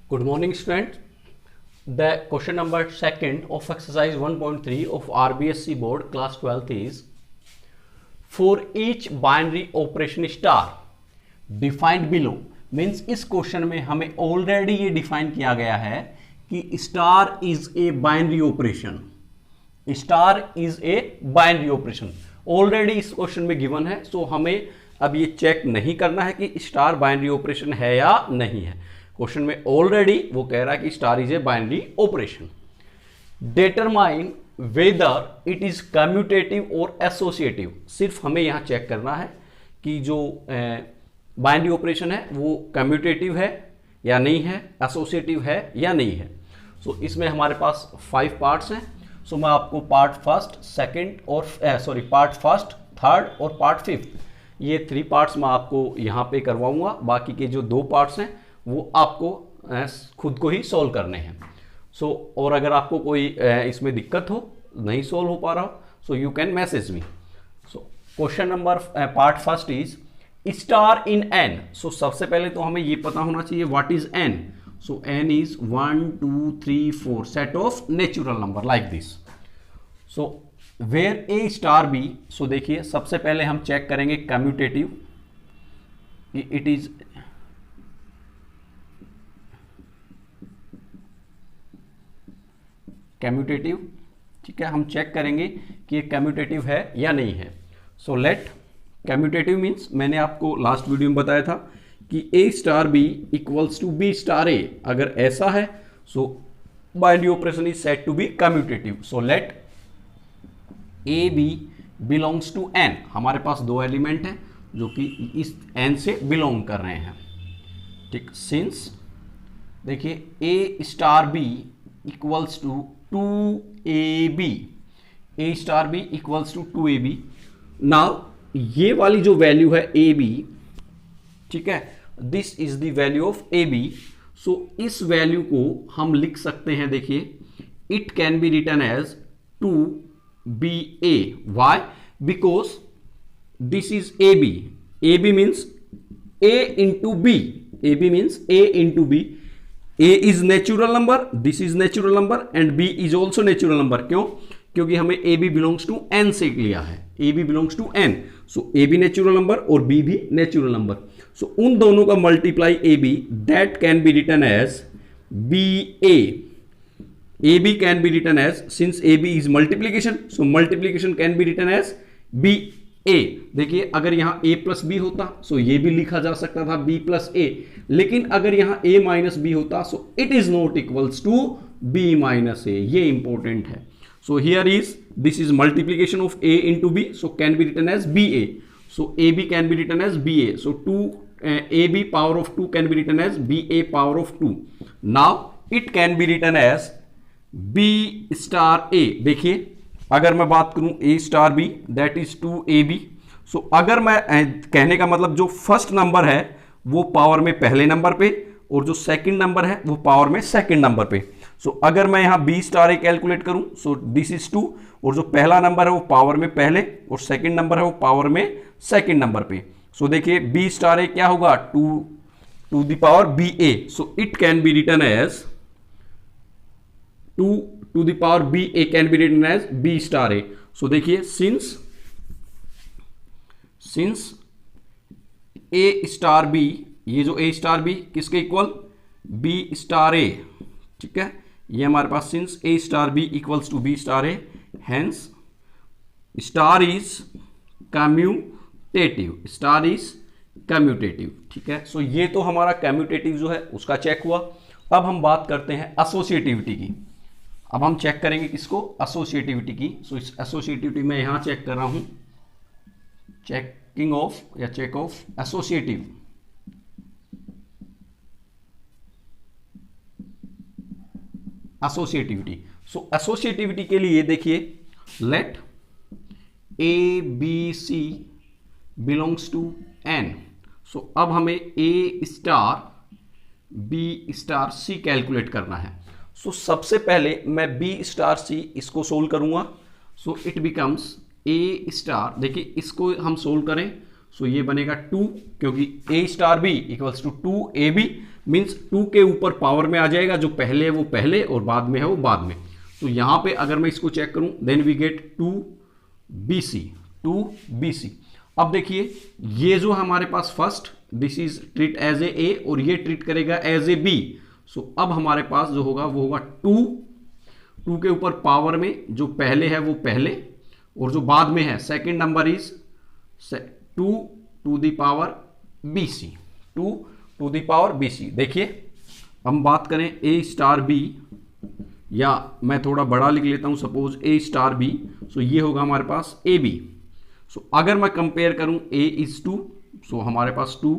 Good morning, students. The question number second of exercise 1.3 of RBSC board class 12th is for each binary operation star defined below means इस question में हमें already ये define किया गया है कि star is a binary operation. Star is a binary operation already इस question में गिवन है, सो हमें अब ये चेक नहीं करना है कि स्टार बाइनरी ऑपरेशन है या नहीं है। क्वेश्चन में ऑलरेडी वो कह रहा है कि star is a binary operation. Determine whether it is commutative और एसोसिएटिव, सिर्फ हमें यहां चेक करना है कि जो बाइनरी ऑपरेशन है वो कम्यूटेटिव है या नहीं है, एसोसिएटिव है या नहीं है। सो इसमें हमारे पास 5 पार्ट्स हैं। सो मैं आपको पार्ट फर्स्ट, सेकंड और पार्ट फर्स्ट, थर्ड और पार्ट फिफ्थ, ये 3 पार्ट्स मैं आपको यहाँ पे करवाऊंगा। बाकी के जो 2 पार्ट्स हैं वो आपको खुद को ही सॉल्व करने हैं। सो और अगर आपको कोई इसमें दिक्कत हो, नहीं सॉल्व हो पा रहा हो, so you can message me. So question number part first is star in N. So सबसे पहले तो हमें ये पता होना चाहिए what is N. So N is 1 2 3 4 set of natural number like this. So where A star B, so देखिए सबसे पहले हम चेक करेंगे कम्यूटेटिव, इट इज कम्यूटेटिव। ठीक है, हम चेक करेंगे कि ये कम्यूटेटिव है या नहीं है। सो लेट कम्यूटेटिव मीन्स मैंने आपको लास्ट वीडियो में बताया था कि A star B equals to B star A. अगर ऐसा है so binary operation is said to be commutative. So let A B belongs to N. हमारे पास 2 एलिमेंट हैं जो कि इस एन से बिलोंग कर रहे हैं। ठीक, सिंस देखिए A star B equals to 2ab, A star B equals to 2ab। Now ये वाली जो वैल्यू है ए बी, ठीक है, this is the value of A B. So इस वैल्यू को हम लिख सकते हैं, देखिए it can be written as 2ba। Why? Because this is A B. A B means a into B. A B means a into B. a is natural number, this is natural number and b is also natural number. क्यों? क्योंकि हमें a b belongs to n से लिया है। a b belongs to n, so a b natural number और b भी natural number. So उन दोनों का multiply a b, that can be written as ba। a b can be written as, since a b is multiplication, so multiplication can be written as b a। देखिए अगर यहां a plus B होता सो ये भी लिखा जा सकता था b प्लस a, लेकिन अगर यहां a माइनस बी होता so it is not equals to b minus a। ये इंपॉर्टेंट है। So here is this is multiplication of a into b, so can be written as ba। So ab can be written as ba। So 2ab power of 2 can be written as ba power of 2। Now it can be written as b star a। देखिए अगर मैं बात करूं a star b, that is 2ab। सो अगर मैं कहने का मतलब जो फर्स्ट नंबर है वो पावर में पहले नंबर पे और जो सेकंड नंबर है वो पावर में सेकंड नंबर पे। सो अगर मैं यहां b स्टार a कैलकुलेट करूं, सो दिस इज 2, और जो पहला नंबर है वो पावर में पहले और सेकंड नंबर है वो पावर में सेकंड नंबर पे। सो देखिए b स्टार a क्या होगा, 2 to the power ba। So it can be written as 2 to the power ba can be written as b star a। so देखिए since a star b, ये जो a star b किसके equal, b star a। ठीक है, ये हमारे पास since a star b equals to b star a, hence star is commutative, star is commutative। ठीक है, सो ये तो हमारा कम्यूटेटिव जो है उसका चेक हुआ। अब हम बात करते हैं एसोसिएटिविटी की। अब हम चेक करेंगे किसको, एसोसिएटिविटी की। सो इस एसोसिएटिविटी में यहां चेक कर रहा हूं, चेकिंग ऑफ या check of associative. Associativity, so associativity के लिए देखिए let A B C belongs to N. So अब हमें A star B star C calculate करना है। सो सबसे पहले मैं बी स्टार सी इसको सोल्व करूंगा। So it becomes a star, देखिए इसको हम सोल्व करें सो ये बनेगा 2, क्योंकि A star B equals to 2ab means 2 के ऊपर पावर में आ जाएगा, जो पहले है वो पहले और बाद में है वो बाद में। तो यहां पे अगर मैं इसको चेक करूं देन वी गेट 2bc। अब देखिए ये जो हमारे पास first this is treat as A और ये ट्रीट करेगा एज ए बी। सो अब हमारे पास जो होगा वो होगा 2 के ऊपर पावर में जो पहले है वो पहले और जो बाद में है second number is 2 to the power bc, 2 to the power bc। देखिए हम बात करें a स्टार b, या मैं थोड़ा बड़ा लिख लेता हूं सपोज a स्टार b। सो ये होगा हमारे पास ab। सो अगर मैं कंपेयर करूं a इज 2, सो हमारे पास 2,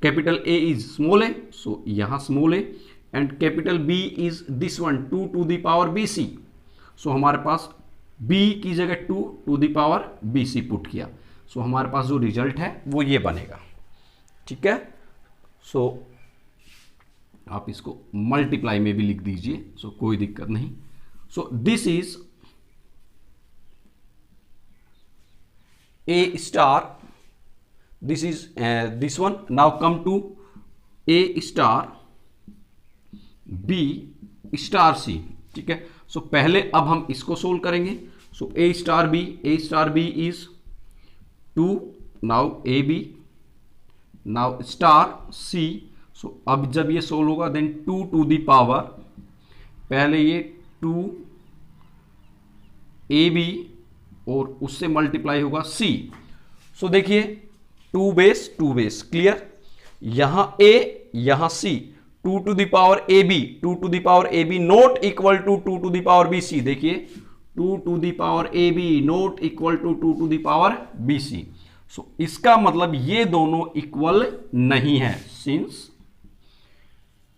capital A is small a, so यहां small a, and capital B is this one 2 to the power bc। So हमारे पास b की जगह 2 to the power bc put किया। सो हमारे पास जो रिजल्ट है वो ये बनेगा, ठीक है। सो आप इसको मल्टीप्लाई में भी लिख दीजिए, सो कोई दिक्कत नहीं। So this is A star, this is this one. Now come to A star B star C, ठीक है। सो पहले अब हम इसको सोल्व करेंगे। सो A star B is 2, now AB, now star C। सो अब जब ये सोल्व होगा देन 2 टू द पावर, पहले ये 2ab और उससे मल्टीप्लाई होगा c। सो देखिए 2 बेस क्लियर, यहां a यहां c, 2 to the power ab not equal to 2 to the power bc। देखिए 2 to the power ab not equal to 2 to the power bc। So इसका मतलब ये दोनों इक्वल नहीं है, since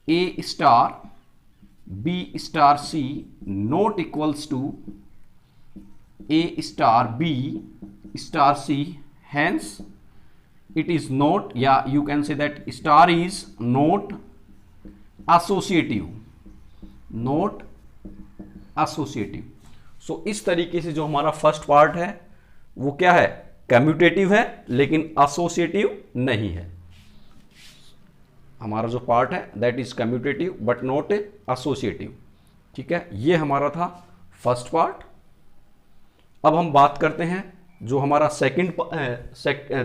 A star B star C not equals to A star B star C, hence it is not, या you can say that star is not associative। So इस तरीके से जो हमारा फर्स्ट पार्ट है वो क्या है, कम्यूटेटिव है लेकिन एसोसिएटिव नहीं है। हमारा जो पार्ट है that is commutative but not associative, ठीक है। ये हमारा था फर्स्ट पार्ट। अब हम बात करते हैं जो हमारा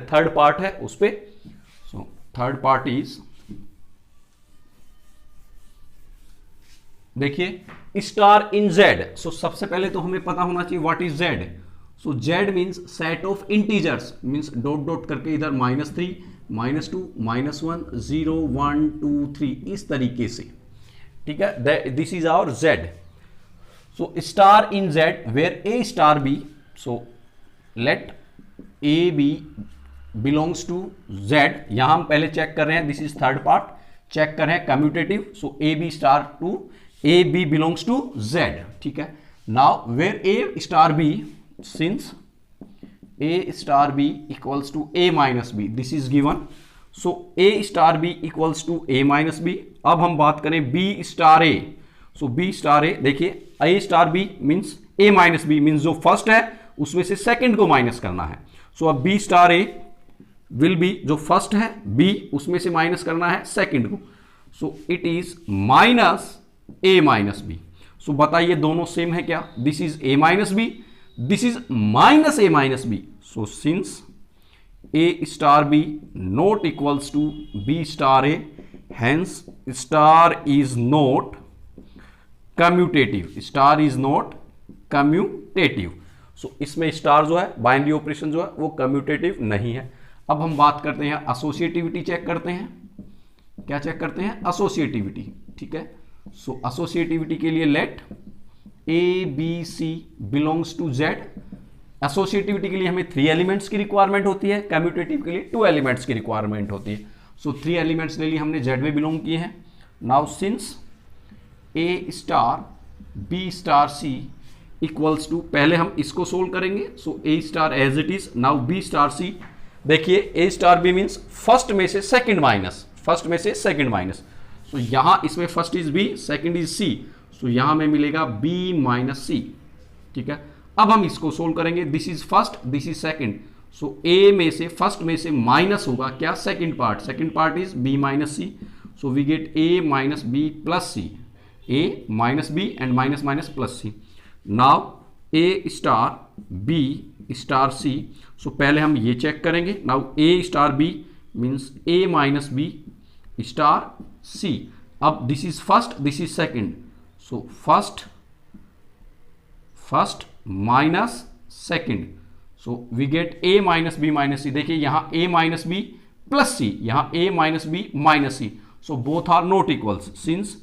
थर्ड पार्ट है उस पे। सो थर्ड पार्ट इज, देखिए स्टार इन जेड। सो सबसे पहले तो हमें पता होना चाहिए what is Z. So Z means set of integers, means dot dot करके इधर -3 -2 -1 0 1 2 3 इस तरीके से, ठीक है। This is our Z. So star in Z where A star B. So let A B belongs to Z. यहां हम पहले चेक कर रहे हैं, this is third part, check कर रहे हैं commutative. So A B star to A B belongs to Z, ठीक है। Now where A star B, since A star B equals to A minus B, this is given. So A star B equals to A minus B. अब हम बात करें B star A। So B star A, देखिए A star B means A minus B, means जो first है उसमें से second को माइनस करना है। सो अब B star A will be, जो फर्स्ट है B उसमें से माइनस करना है सेकंड को। So it is minus A minus B. So बताइए दोनों सेम है क्या, this is A minus B, this is minus A minus B. So since A star B not equals to B star A, hence star is not commutative. Star is not commutative. So इसमें star जो है binary operation जो है वो commutative नहीं है। अब हम बात करते हैं एसोसिएटिविटी चेक करते हैं। क्या चेक करते हैं, एसोसिएटिविटी, ठीक है। सो एसोसिएटिविटी के लिए let A B C belongs to Z. Associativity के लिए हमें 3 एलिमेंट्स की रिक्वायरमेंट होती है, कम्यूटेटिव के लिए 2 एलिमेंट्स की रिक्वायरमेंट होती है। सो 3 एलिमेंट्स ले लिए हमने, जेड में बिलोंग किए हैं। Now since A star B star C equals to, पहले हम इसको सोल्व करेंगे। So A star as it is, now B star C. देखिए A star B means first में से सेकंड माइनस, सो यहां इसमें first is B second is C. So यहां में मिलेगा b माइनस सी, ठीक है। अब हम इसको सोल्व करेंगे, this is first this is second. So a में से फर्स्ट में से माइनस होगा क्या, second part is b minus C. so we get a minus b plus c, a minus b and minus minus plus c. now a star b star c, so पहले हम ये check करेंगे. now a star b means a minus b star c. अब this is first, this is second, so first minus second, so we get a minus b minus c. देखिए यहाँ a minus b plus c, यहाँ a minus b minus c, so both are not equals since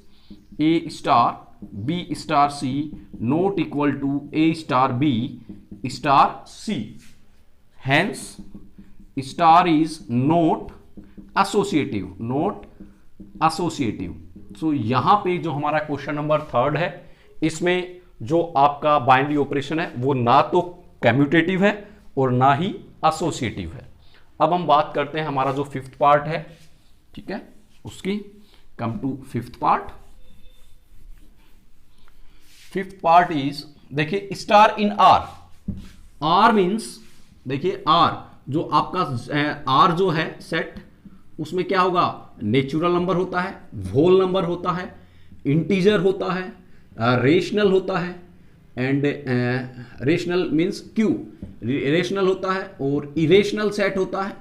a star b star c not equal to a star b star c, hence star is not associative, not associative. so यहाँ पे जो हमारा question number 3 है, इसमें जो आपका binary operation है वो ना तो कम्यूटेटिव है और ना ही एसोसिएटिव है. अब हम बात करते हैं हमारा जो 5th पार्ट है, ठीक है, उसकी. Come to 5th part. 5th part is, देखिए star in R. R means, देखिए आर जो आपका आर जो है सेट, उसमें क्या होगा, नेचुरल नंबर होता है, होल नंबर होता है, इंटीजर होता है, रेशनल होता है, and rational means Q, rational होता है, और इरेशनल सेट होता है.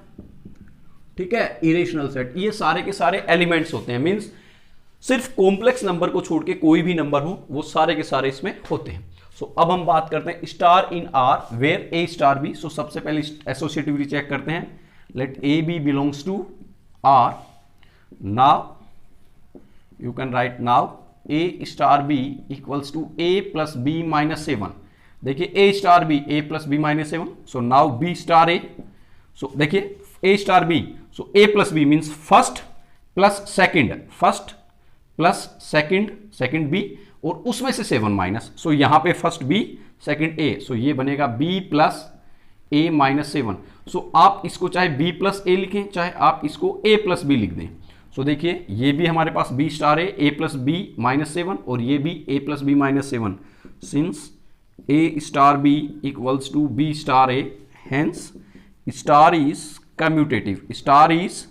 ठीक है, इरेशनल सेट, ये सारे के सारे एलिमेंट्स होते हैं. मीन्स सिर्फ कॉम्प्लेक्स नंबर को छोड़ के कोई भी नंबर हो वो सारे के सारे इसमें होते हैं. सो अब हम बात करते हैं star in R where A star B. So सबसे पहले एसोसिएटिविटी चेक करते हैं. Let A B belongs to R. Now you can write now a star b equals to a plus b minus 7. देखिए a star b a plus b minus 7. So now b star a. So देखिए a star b, so a plus b means first plus second, first plus second b, और उसमें से 7 minus. So यहां पे first b second a, सो ये बनेगा b plus a minus 7. सो आप इसको चाहे b प्लस a लिखें, चाहे आप इसको a प्लस b लिख दें. सो देखिए ये भी हमारे पास b स्टार है, a प्लस b माइनस 7, और ये भी a plus b minus 7. Since a star b equals to b star a, hence star is commutative. Star is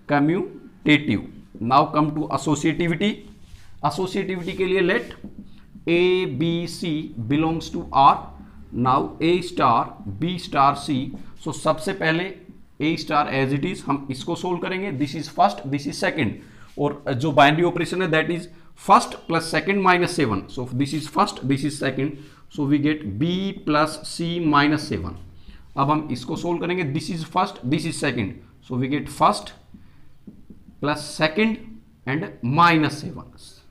commutative. Now come to associativity. Associativity के लिए let a b c belongs to r. Now a star b star c. So सबसे पहले A star as it is हम इसको solve करेंगे. This is first, this is second, और जो binary operation है that is first plus second minus 7. So this is first, this is second, so we get B plus C minus 7. अब हम इसको solve करेंगे. This is first, this is second, so we get first plus second and minus 7.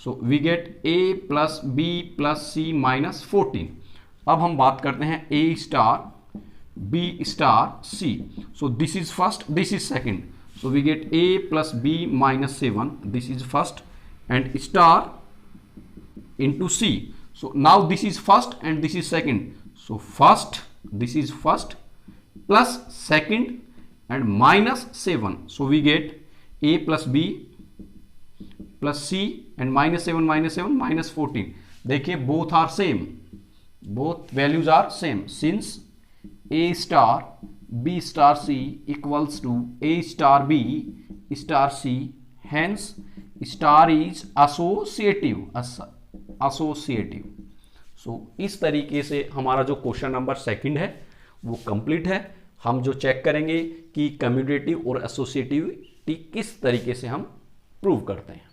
So we get A plus B plus C minus 14. अब हम बात करते हैं A star b star c. so this is first, this is second, so we get a plus b minus 7. this is first and star into c. so now this is first and this is second, so first, this is first plus second and minus 7. so we get a plus b plus c and minus 7 minus 14. देखिए both are same, both values are same since a star b star c equals to a star b star c, hence star is associative. associative. so इस तरीके से हमारा जो question number 2 है वो complete है. हम जो चेक करेंगे कि कम्यूटेटिव और एसोसिएटिविटी किस तरीके से हम प्रूव करते हैं.